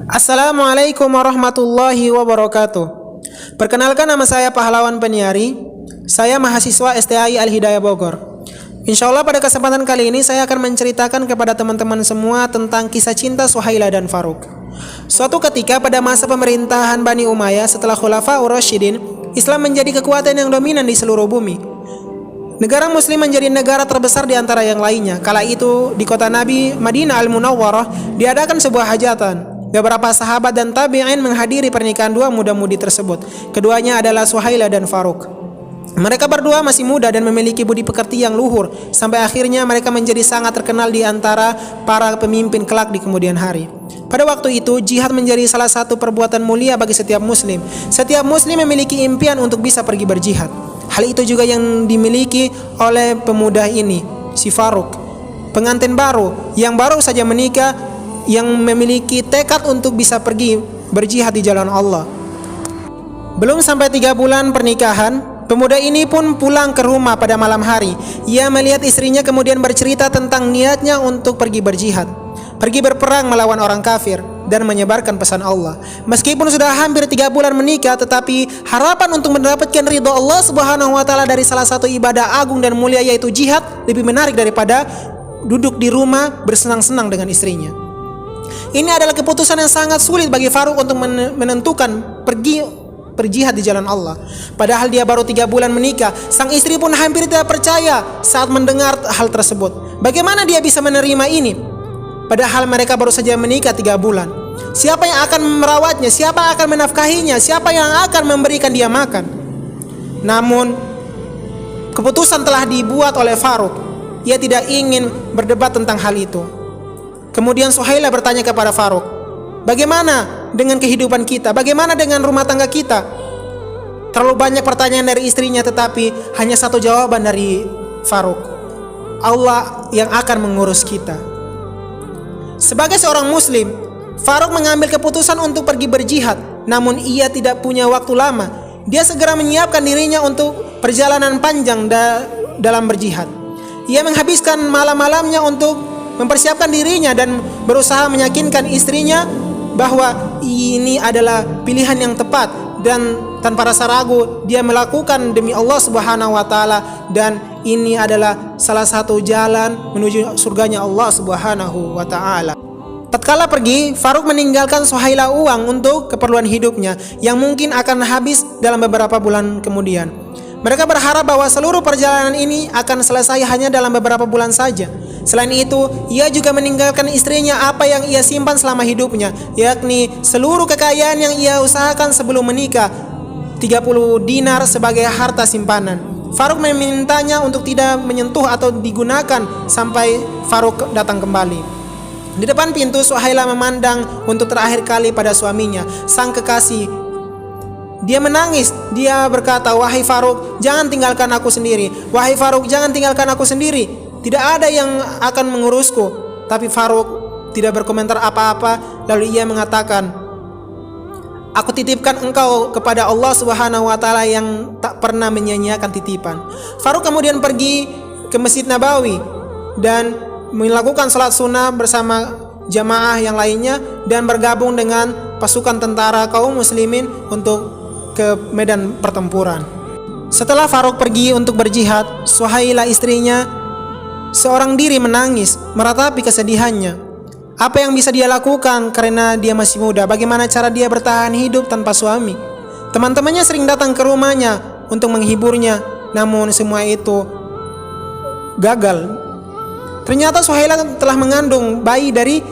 Assalamualaikum warahmatullahi wabarakatuh. Perkenalkan, nama saya Pahlawan Peniari. Saya mahasiswa STAI Al-Hidayah Bogor. Insya Allah pada kesempatan kali ini saya akan menceritakan kepada teman-teman semua tentang kisah cinta Suhaila dan Faruq. Suatu ketika pada masa pemerintahan Bani Umayyah setelah Khulafaur Rasyidin, Islam menjadi kekuatan yang dominan di seluruh bumi. Negara Muslim menjadi negara terbesar di antara yang lainnya. Kala itu di kota Nabi Madinah Al-Munawwarah diadakan sebuah hajatan. Beberapa sahabat dan tabi'in menghadiri pernikahan dua muda-mudi tersebut. Keduanya adalah Suhaila dan Faruq. Mereka berdua masih muda dan memiliki budi pekerti yang luhur. Sampai akhirnya mereka menjadi sangat terkenal di antara para pemimpin kelak di kemudian hari. Pada waktu itu, jihad menjadi salah satu perbuatan mulia bagi setiap muslim. Setiap muslim memiliki impian untuk bisa pergi berjihad. Hal itu juga yang dimiliki oleh pemuda ini, si Faruq. Pengantin baru yang baru saja menikah, yang memiliki tekad untuk bisa pergi berjihad di jalan Allah. Belum sampai 3 bulan pernikahan, pemuda ini pun pulang ke rumah pada malam hari. Ia melihat istrinya kemudian bercerita tentang niatnya untuk pergi berjihad, pergi berperang melawan orang kafir dan menyebarkan pesan Allah. Meskipun sudah hampir 3 bulan menikah, tetapi harapan untuk mendapatkan ridho Allah Subhanahu wa taala dari salah satu ibadah agung dan mulia yaitu jihad lebih menarik daripada duduk di rumah bersenang-senang dengan istrinya. Ini adalah keputusan yang sangat sulit bagi Faruq untuk menentukan pergi berjihad di jalan Allah. Padahal dia baru 3 bulan menikah. Sang istri pun hampir tidak percaya saat mendengar hal tersebut. Bagaimana dia bisa menerima ini? Padahal mereka baru saja menikah 3 bulan. Siapa yang akan merawatnya? Siapa yang akan menafkahinya? Siapa yang akan memberikan dia makan? Namun keputusan telah dibuat oleh Faruq. Ia tidak ingin berdebat tentang hal itu. Kemudian Suhaila bertanya kepada Faruq, bagaimana dengan kehidupan kita? Bagaimana dengan rumah tangga kita? Terlalu banyak pertanyaan dari istrinya, tetapi hanya satu jawaban dari Faruq, Allah yang akan mengurus kita. Sebagai seorang muslim, Faruq mengambil keputusan untuk pergi berjihad. Namun ia tidak punya waktu lama. Dia segera menyiapkan dirinya untuk perjalanan panjang dalam berjihad. Ia menghabiskan malam-malamnya untuk mempersiapkan dirinya dan berusaha meyakinkan istrinya bahwa ini adalah pilihan yang tepat, dan tanpa rasa ragu dia melakukan demi Allah Subhanahu wa taala, dan ini adalah salah satu jalan menuju surganya Allah Subhanahu wa taala. Tatkala pergi, Faruq meninggalkan Suhaila uang untuk keperluan hidupnya yang mungkin akan habis dalam beberapa bulan kemudian. Mereka berharap bahwa seluruh perjalanan ini akan selesai hanya dalam beberapa bulan saja. Selain itu, ia juga meninggalkan istrinya apa yang ia simpan selama hidupnya, yakni seluruh kekayaan yang ia usahakan sebelum menikah, 30 dinar sebagai harta simpanan. Faruq memintanya untuk tidak menyentuh atau digunakan sampai Faruq datang kembali. Di depan pintu, Suhaila memandang untuk terakhir kali pada suaminya, sang kekasih. Dia menangis. Dia berkata, "Wahai Faruq, jangan tinggalkan aku sendiri. Wahai Faruq, jangan tinggalkan aku sendiri. Tidak ada yang akan mengurusku." Tapi Faruq tidak berkomentar apa-apa. Lalu ia mengatakan, "Aku titipkan engkau kepada Allah Subhanahu wa taala yang tak pernah menyia-nyiakan titipan." Faruq kemudian pergi ke Masjid Nabawi dan melakukan salat sunnah bersama jamaah yang lainnya dan bergabung dengan pasukan tentara kaum muslimin untuk ke medan pertempuran. Setelah Faruq pergi untuk berjihad, Suhaila istrinya seorang diri menangis meratapi kesedihannya. Apa yang bisa dia lakukan karena dia masih muda? Bagaimana cara dia bertahan hidup tanpa suami? Teman-temannya sering datang ke rumahnya untuk menghiburnya, namun semua itu gagal. Ternyata Suhaila telah mengandung bayi dari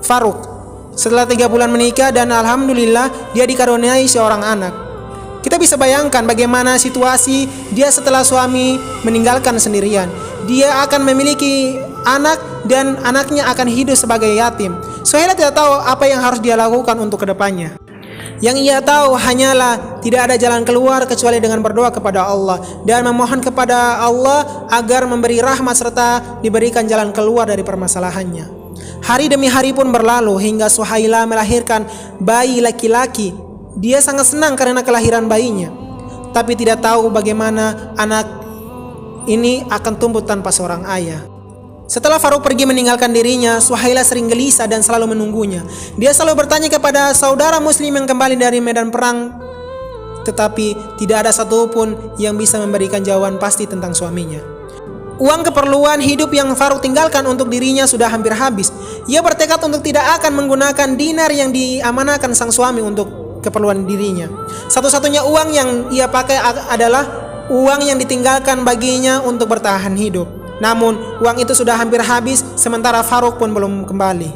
Faruq setelah 3 bulan menikah, dan alhamdulillah dia dikaruniai seorang anak. Kita bisa bayangkan bagaimana situasi dia setelah suami meninggalkan sendirian. Dia akan memiliki anak dan anaknya akan hidup sebagai yatim. Suhaila tidak tahu apa yang harus dia lakukan untuk kedepannya. Yang ia tahu hanyalah tidak ada jalan keluar kecuali dengan berdoa kepada Allah dan memohon kepada Allah agar memberi rahmat serta diberikan jalan keluar dari permasalahannya. Hari demi hari pun berlalu hingga Suhaila melahirkan bayi laki-laki. Dia sangat senang karena kelahiran bayinya, tapi tidak tahu bagaimana anak ini akan tumbuh tanpa seorang ayah. Setelah Faruk pergi meninggalkan dirinya, Suhaila sering gelisah dan selalu menunggunya. Dia selalu bertanya kepada saudara muslim yang kembali dari medan perang, tetapi tidak ada satupun yang bisa memberikan jawaban pasti tentang suaminya. Uang keperluan hidup yang Faruk tinggalkan untuk dirinya sudah hampir habis. Ia bertekad untuk tidak akan menggunakan dinar yang diamanahkan sang suami untuk keperluan dirinya. Satu-satunya uang yang ia pakai adalah uang yang ditinggalkan baginya untuk bertahan hidup. Namun uang itu sudah hampir habis, sementara Faruk pun belum kembali.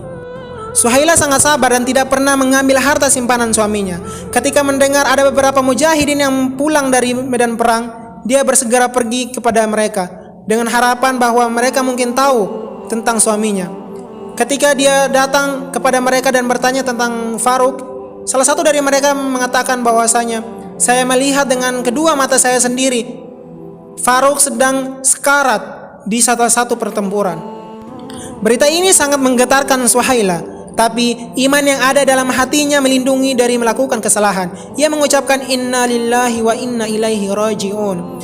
Suhaila sangat sabar dan tidak pernah mengambil harta simpanan suaminya. Ketika mendengar ada beberapa mujahidin yang pulang dari medan perang, dia bersegera pergi kepada mereka dengan harapan bahwa mereka mungkin tahu tentang suaminya. Ketika dia datang kepada mereka dan bertanya tentang Faruk, salah satu dari mereka mengatakan bahwasanya, "Saya melihat dengan kedua mata saya sendiri Faruk sedang sekarat di salah satu pertempuran." Berita ini sangat menggetarkan Suhaila, tapi iman yang ada dalam hatinya melindungi dari melakukan kesalahan. Ia mengucapkan inna lillahi wa inna ilaihi raji'un.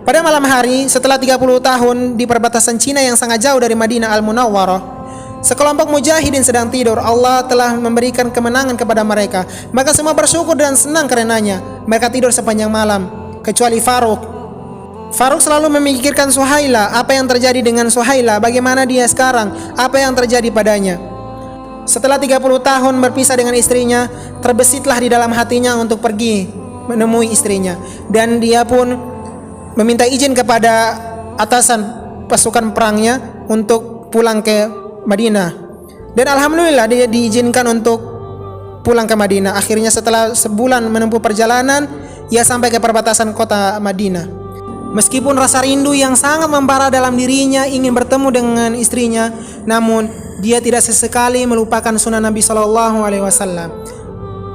Pada malam hari, setelah 30 tahun di perbatasan Cina yang sangat jauh dari Madinah Al-Munawwarah, sekelompok mujahidin sedang tidur. Allah telah memberikan kemenangan kepada mereka, maka semua bersyukur dan senang karenanya. Mereka tidur sepanjang malam, kecuali Faruk. Faruk selalu memikirkan Suhaila, apa yang terjadi dengan Suhaila, bagaimana dia sekarang, apa yang terjadi padanya. Setelah 30 tahun berpisah dengan istrinya, terbesitlah di dalam hatinya untuk pergi menemui istrinya, dan dia pun meminta izin kepada atasan pasukan perangnya untuk pulang ke Madinah. Dan alhamdulillah dia diizinkan untuk pulang ke Madinah. Akhirnya setelah sebulan menempuh perjalanan, ia sampai ke perbatasan kota Madinah. Meskipun rasa rindu yang sangat membara dalam dirinya ingin bertemu dengan istrinya, namun dia tidak sesekali melupakan sunnah Nabi SAW.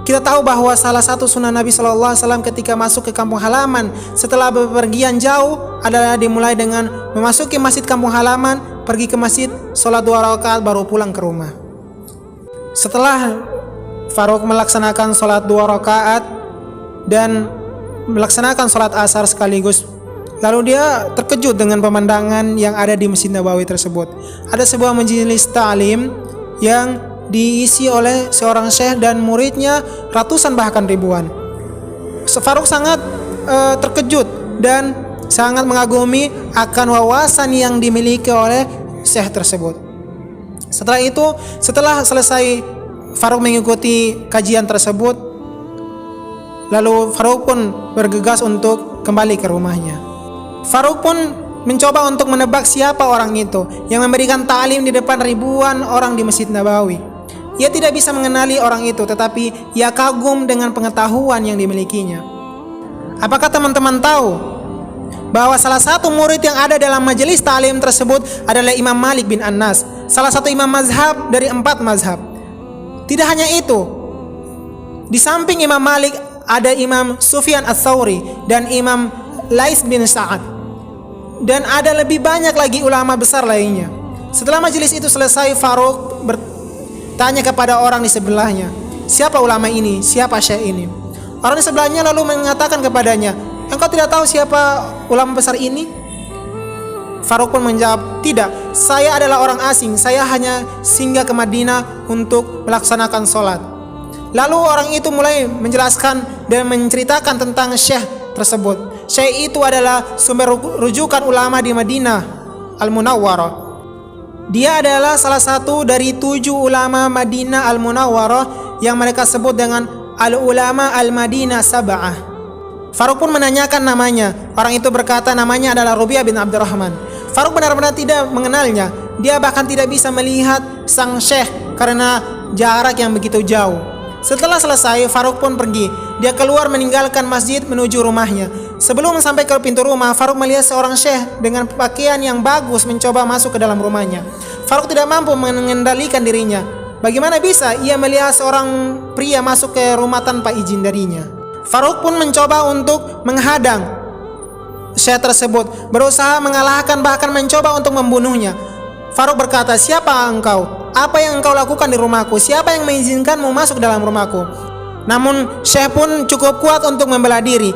Kita tahu bahwa salah satu sunnah Nabi SAW ketika masuk ke kampung halaman setelah bepergian jauh adalah dimulai dengan memasuki masjid kampung halaman, pergi ke masjid, sholat 2 rakaat baru pulang ke rumah. Setelah Faruk melaksanakan sholat 2 rakaat dan melaksanakan sholat asar sekaligus, lalu dia terkejut dengan pemandangan yang ada di Masjid Nabawi tersebut. Ada sebuah majelis ta'lim yang diisi oleh seorang syekh dan muridnya ratusan bahkan ribuan. Faruk sangat terkejut dan sangat mengagumi akan wawasan yang dimiliki oleh syekh tersebut. Setelah selesai Faruk mengikuti kajian tersebut, lalu Faruk pun bergegas untuk kembali ke rumahnya. Faruk pun mencoba untuk menebak siapa orang itu yang memberikan ta'lim di depan ribuan orang di Masjid Nabawi. Ia tidak bisa mengenali orang itu, tetapi ia kagum dengan pengetahuan yang dimilikinya. Apakah teman-teman tahu bahwa salah satu murid yang ada dalam majelis ta'lim tersebut adalah Imam Malik bin Anas, salah satu imam mazhab dari 4 mazhab. Tidak hanya itu, di samping Imam Malik ada Imam Sufyan Ats-Tsauri dan Imam Lais bin Sa'ad, dan ada lebih banyak lagi ulama besar lainnya. Setelah majelis itu selesai, Faruk bertanya kepada orang di sebelahnya, siapa ulama ini, siapa syekh ini? Orang di sebelahnya lalu mengatakan kepadanya, engkau tidak tahu siapa ulama besar ini? Faruk pun menjawab, tidak, saya adalah orang asing, saya hanya singgah ke Madinah untuk melaksanakan sholat. Lalu orang itu mulai menjelaskan dan menceritakan tentang syekh tersebut. Syekh itu adalah sumber rujukan ulama di Madinah Al-Munawwarah. Dia adalah salah satu dari 7 ulama Madinah Al-Munawwarah yang mereka sebut dengan Al-Ulama Al-Madinah Sab'ah. Faruk pun menanyakan namanya. Orang itu berkata namanya adalah Rubi'ah bin Abdurrahman. Faruk benar-benar tidak mengenalnya. Dia bahkan tidak bisa melihat sang syekh karena jarak yang begitu jauh. Setelah selesai, Faruk pun pergi. Dia keluar meninggalkan masjid menuju rumahnya. Sebelum sampai ke pintu rumah, Faruk melihat seorang syekh dengan pakaian yang bagus mencoba masuk ke dalam rumahnya. Faruk tidak mampu mengendalikan dirinya. Bagaimana bisa ia melihat seorang pria masuk ke rumah tanpa izin darinya? Faruk pun mencoba untuk menghadang syekh tersebut, berusaha mengalahkan, bahkan mencoba untuk membunuhnya. Faruk berkata, siapa engkau? Apa yang engkau lakukan di rumahku? Siapa yang mengizinkanmu masuk dalam rumahku? Namun syekh pun cukup kuat untuk membela diri.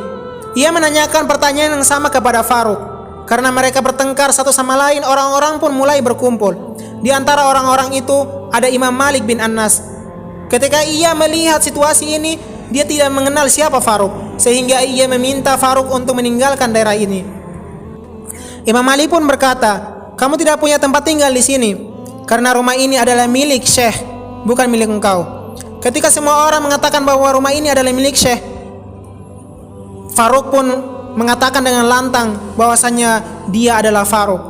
Ia menanyakan pertanyaan yang sama kepada Faruk. Karena mereka bertengkar satu sama lain, orang-orang pun mulai berkumpul. Di antara orang-orang itu ada Imam Malik bin Anas. Ketika ia melihat situasi ini, dia tidak mengenal siapa Faruk, sehingga ia meminta Faruk untuk meninggalkan daerah ini. Imam Malik pun berkata, "Kamu tidak punya tempat tinggal di sini, karena rumah ini adalah milik Syekh, bukan milik engkau." Ketika semua orang mengatakan bahwa rumah ini adalah milik Syekh, Faruk pun mengatakan dengan lantang bahwasanya dia adalah Faruk,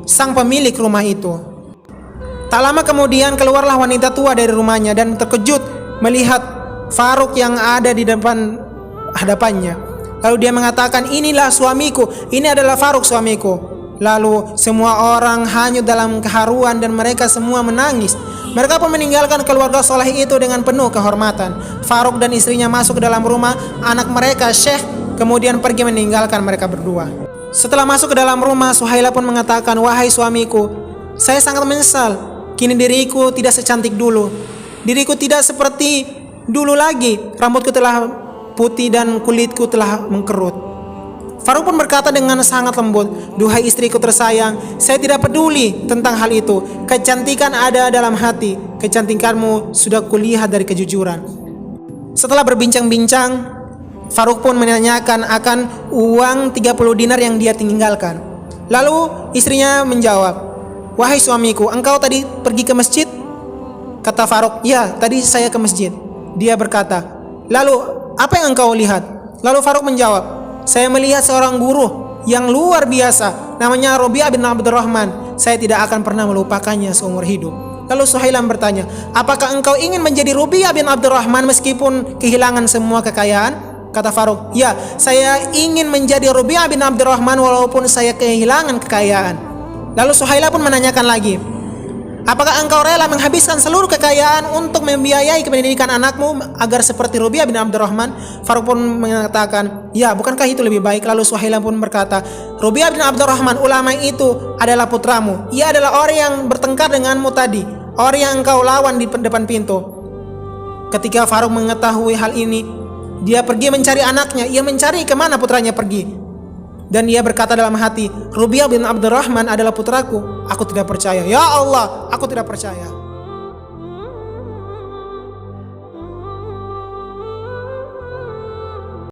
sang pemilik rumah itu. Tak lama kemudian keluarlah wanita tua dari rumahnya dan terkejut melihat Faruk yang ada di hadapannya. Lalu dia mengatakan, "Inilah suamiku, ini adalah Faruk suamiku." Lalu semua orang hanyut dalam keharuan dan mereka semua menangis. Mereka pun meninggalkan keluarga soleh itu dengan penuh kehormatan. Faruk dan istrinya masuk ke dalam rumah anak mereka Syekh, kemudian pergi meninggalkan mereka berdua. Setelah masuk ke dalam rumah, Suhaila pun mengatakan, "Wahai suamiku, saya sangat menyesal. Kini diriku tidak secantik dulu. Diriku tidak seperti dulu lagi. Rambutku telah putih dan kulitku telah mengkerut." Faruk pun berkata dengan sangat lembut, "Duhai istriku tersayang, saya tidak peduli tentang hal itu. Kecantikan ada dalam hati. Kecantikanmu sudah kulihat dari kejujuran." Setelah berbincang-bincang, Faruk pun menanyakan akan uang 30 dinar yang dia tinggalkan. Lalu istrinya menjawab, "Wahai suamiku, engkau tadi pergi ke masjid?" Kata Faruk, "Ya, tadi saya ke masjid." Dia berkata, "Lalu apa yang engkau lihat?" Lalu Faruk menjawab, "Saya melihat seorang guru yang luar biasa, namanya Robi'ah bin Abdurrahman. Saya tidak akan pernah melupakannya seumur hidup." Lalu Suhailah bertanya, "Apakah engkau ingin menjadi Robi'ah bin Abdurrahman meskipun kehilangan semua kekayaan?" Kata Faruk, "Ya, saya ingin menjadi Robi'ah bin Abdurrahman walaupun saya kehilangan kekayaan." Lalu Suhailah pun menanyakan lagi, "Apakah engkau rela menghabiskan seluruh kekayaan untuk membiayai pendidikan anakmu agar seperti Robi'ah bin Abdurrahman?" Faruk pun mengatakan, "Ya, bukankah itu lebih baik?" Lalu Suhailah pun berkata, "Robi'ah bin Abdurrahman, ulama itu adalah putramu. Ia adalah orang yang bertengkar denganmu tadi, orang yang engkau lawan di depan pintu." Ketika Faruk mengetahui hal ini, dia pergi mencari anaknya. Ia mencari kemana putranya pergi. Dan ia berkata dalam hati, "Robi'ah bin Abdurrahman adalah putraku. Aku tidak percaya. Ya Allah, aku tidak percaya."